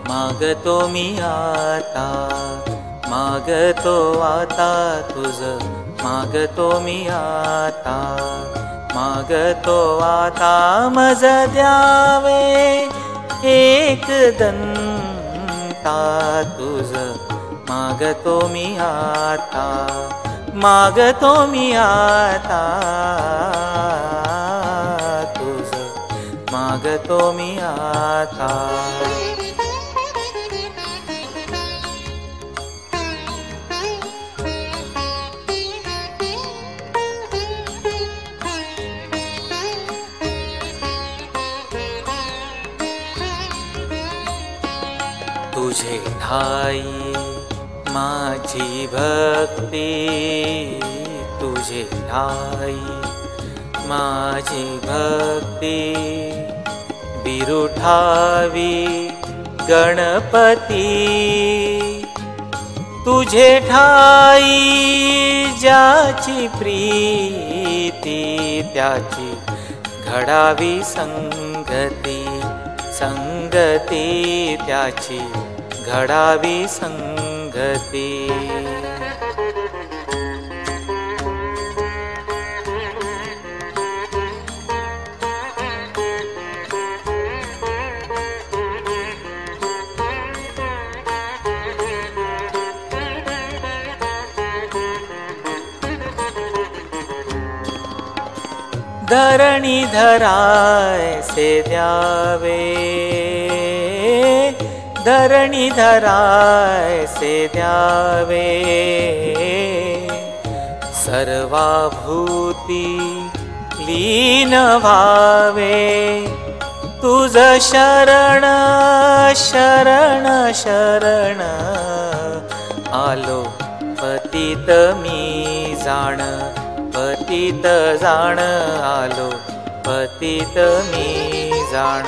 मागतो मी आता, मागतो आता तुझ मागतो मी आता, मागतो आता मज द्यावे एक दंता तुझ मागतो मी आता, मागतो मी आता तुझ मागतो मी आता। तुझे ठाई माझी भक्ती, तुझे ठाई माझी भक्ती, विरुठावी गणपती। तुझे ठाई ज्याची प्रीती, त्याची घडावी संगती, संगती त्याची घडावी संगती। धरणी धरायसे द्यावे, धरणी धरायसे द्यावे, सर्वाभूती लीन व्हावे। तुझ शरण शरण शरण आलो पतित मी जाण, पतित जाण आलो पतित मी जाण।